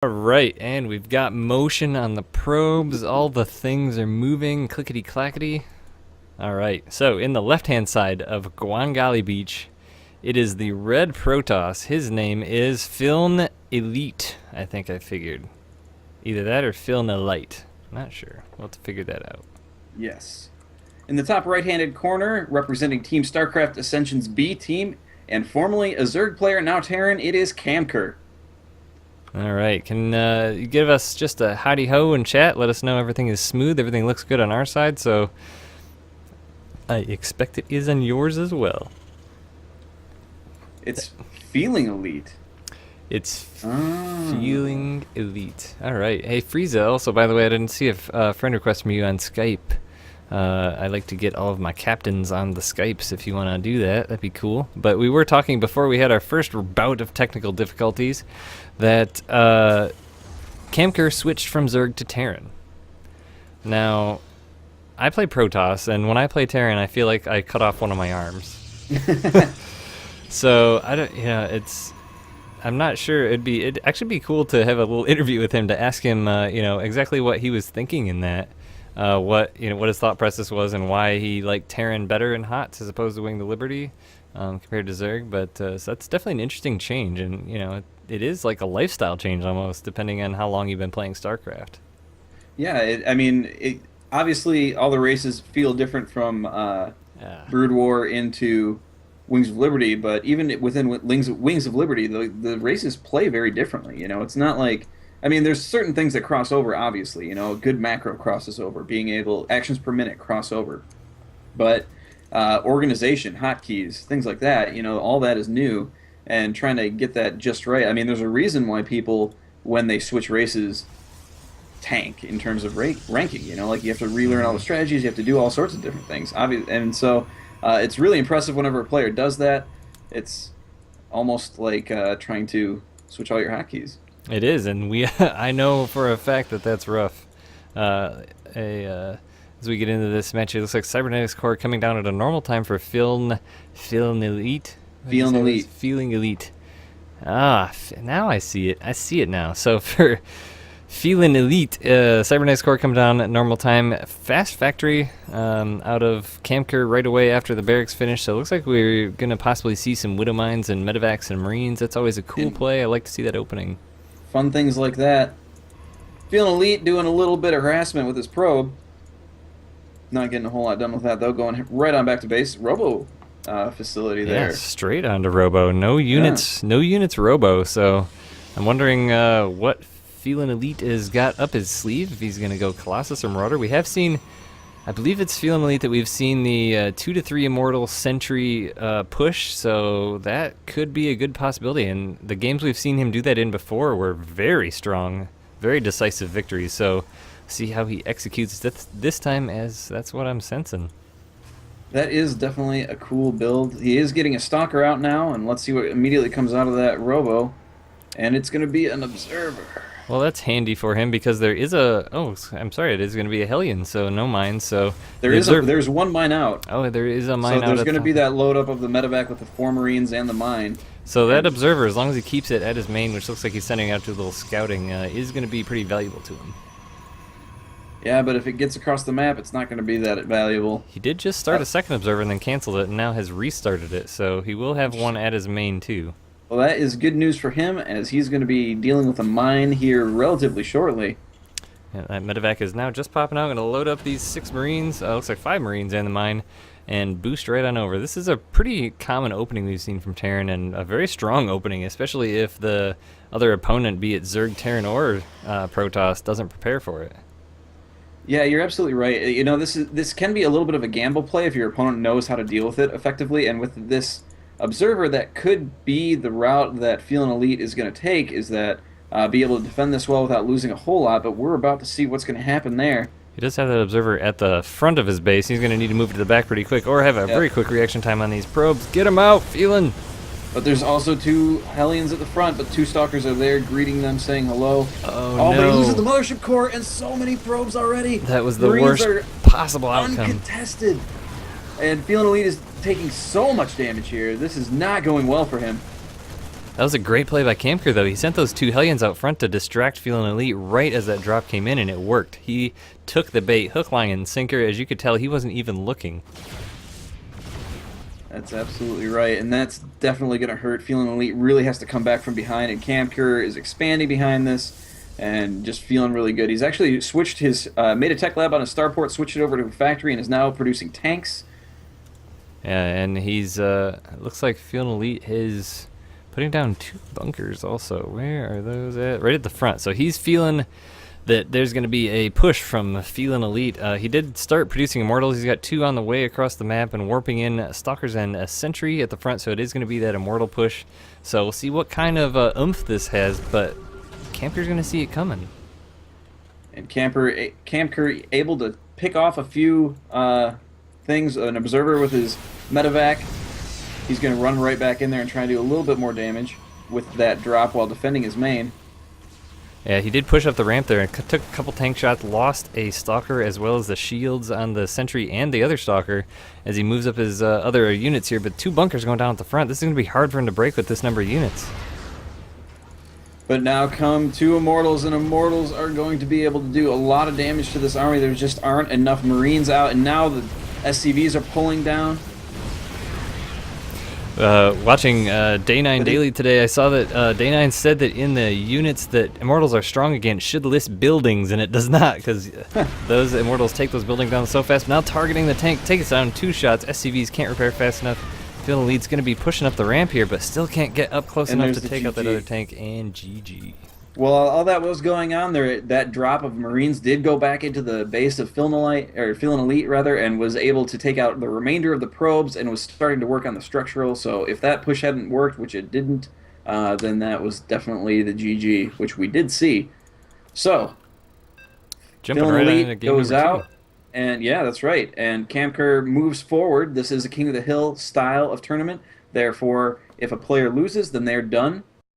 Alright, and we've got motion on the probes. All the things are moving, clickety clackety. Alright, so in the left hand side of Guangali Beach, it is the red Protoss. His name is Filn Elite, I think I figured. Either that or Filn Elite. Not sure. We'll have to figure that out. Yes. In the top right-handed corner, representing Team StarCraft Ascension's B team, and formerly a Zerg player, now Terran, it is Camker. Alright, can you give us just a howdy-ho in chat? Let us know everything is smooth, everything looks good on our side, so I expect it is on yours as well. It's feeling elite. It's feeling elite. Alright, hey Frieza, also by the way, I didn't see a friend request from you on Skype. I like to get all of my captains on the Skypes if you want to do that. That'd be cool. But we were talking before we had our first bout of technical difficulties that Camker switched from Zerg to Terran. Now, I play Protoss, and when I play Terran, I feel like I cut off one of my arms. So I don't, I'm not sure. It'd actually be cool to have a little interview with him to ask him, exactly what he was thinking in that. What his thought process was and why he liked Terran better in HOTS as opposed to Wing the Liberty compared to Zerg. But so that's definitely an interesting change, and it is like a lifestyle change almost, depending on how long you've been playing StarCraft. Yeah, obviously all the races feel different from Brood War into Wings of Liberty, but even within Wings of Liberty, the races play very differently. It's not like, there's certain things that cross over, obviously. A good macro crosses over, actions per minute cross over. But organization, hotkeys, things like that, all that is new, and trying to get that just right. There's a reason why people, when they switch races, tank in terms of ranking. Like you have to relearn all the strategies, you have to do all sorts of different things. And so it's really impressive whenever a player does that. It's almost like trying to switch all your hotkeys. It is, and I know for a fact that that's rough. As we get into this match, it looks like Cybernetics Core coming down at a normal time for Feeling Elite. Feeling Elite. Now I see it. I see it now. So for Feeling Elite, Cybernetics Core coming down at normal time. Fast Factory out of Camker right away after the barracks finish. So it looks like we're going to possibly see some Widow Mines and Medevacs and Marines. That's always a cool play. I like to see that opening. Fun things like that. Feeling Elite doing a little bit of harassment with his probe. Not getting a whole lot done with that, though. Going right on back to base. Robo facility there. Yeah, straight onto Robo. No units, no units Robo. So I'm wondering what Feeling Elite has got up his sleeve, if he's going to go Colossus or Marauder. We have seen, I believe it's Feeling Elite that we've seen the 2 to 3 Immortal Sentry push, so that could be a good possibility. And the games we've seen him do that in before were very strong, very decisive victories. So see how he executes this time, as that's what I'm sensing. That is definitely a cool build. He is getting a Stalker out now, and let's see what immediately comes out of that Robo. And it's going to be an Observer. Well, that's handy for him because there is it is going to be a Hellion, so no mines. So there's one mine out. Oh, there is a mine out. So there's going to be that load up of the medevac with the 4 Marines and the mine. So that Observer, as long as he keeps it at his main, which looks like he's sending out to a little scouting, is going to be pretty valuable to him. Yeah, but if it gets across the map, it's not going to be that valuable. He did just start a second Observer and then canceled it, and now has restarted it, so he will have one at his main too. Well, that is good news for him, as he's going to be dealing with a mine here relatively shortly. Yeah, that medevac is now just popping out. Going to load up these 6 Marines, looks like 5 Marines and the mine, and boost right on over. This is a pretty common opening we've seen from Terran, and a very strong opening, especially if the other opponent, be it Zerg, Terran, or Protoss, doesn't prepare for it. Yeah, you're absolutely right. This can be a little bit of a gamble play if your opponent knows how to deal with it effectively, and with this Observer, that could be the route that Feeling Elite is going to take, is that be able to defend this well without losing a whole lot, but we're about to see what's going to happen there. He does have that Observer at the front of his base. He's going to need to move to the back pretty quick, or have a very quick reaction time on these probes. Get him out, Feeling! But there's also 2 Hellions at the front, but 2 Stalkers are there greeting them, saying hello. Oh, no. But he loses the Mothership Core and so many probes already. That was the worst possible outcome. Uncontested. And Feeling Elite is taking so much damage here. This is not going well for him. That was a great play by Kamker, though. He sent those two Hellions out front to distract Feeling Elite right as that drop came in, and it worked. He took the bait, hook, line, and sinker. As you could tell, he wasn't even looking. That's absolutely right, and that's definitely going to hurt. Feeling Elite really has to come back from behind, and Kamker is expanding behind this and just feeling really good. He's actually switched his, made a tech lab on a starport, switched it over to a factory, and is now producing tanks. Yeah, and he's, looks like Feeling Elite is putting down 2 bunkers also. Where are those at? Right at the front. So he's feeling that there's going to be a push from Feeling Elite. He did start producing Immortals. He's got 2 on the way across the map and warping in Stalkers and a Sentry at the front, so it is going to be that Immortal push. So we'll see what kind of oomph this has, but Kamker's going to see it coming. And Kamker able to pick off a few things, an observer with his medevac. He's going to run right back in there and try and do a little bit more damage with that drop while defending his main. Yeah, he did push up the ramp there and took a couple tank shots, lost a Stalker as well as the shields on the Sentry and the other Stalker as he moves up his other units here, but 2 bunkers going down at the front. This is going to be hard for him to break with this number of units. But now come 2 Immortals, and Immortals are going to be able to do a lot of damage to this army. There just aren't enough Marines out, and now the SCVs are pulling down. Watching Day 9 Daily today, I saw that Day 9 said that in the units that Immortals are strong against should list buildings, and it does not, because those Immortals take those buildings down so fast. Now targeting the tank, take us down 2 shots. SCVs can't repair fast enough. Feeling Elite's going to be pushing up the ramp here, but still can't get up close enough to take out that other tank, and GG. Well, all that was going on there, that drop of Marines did go back into the base of Feeling Elite, rather, and was able to take out the remainder of the probes and was starting to work on the structural. So if that push hadn't worked, which it didn't, then that was definitely the GG, which we did see. So, Feeling Elite goes out, and yeah, that's right. And Kamker moves forward. This is a King of the Hill style of tournament. Therefore, if a player loses, then they're done.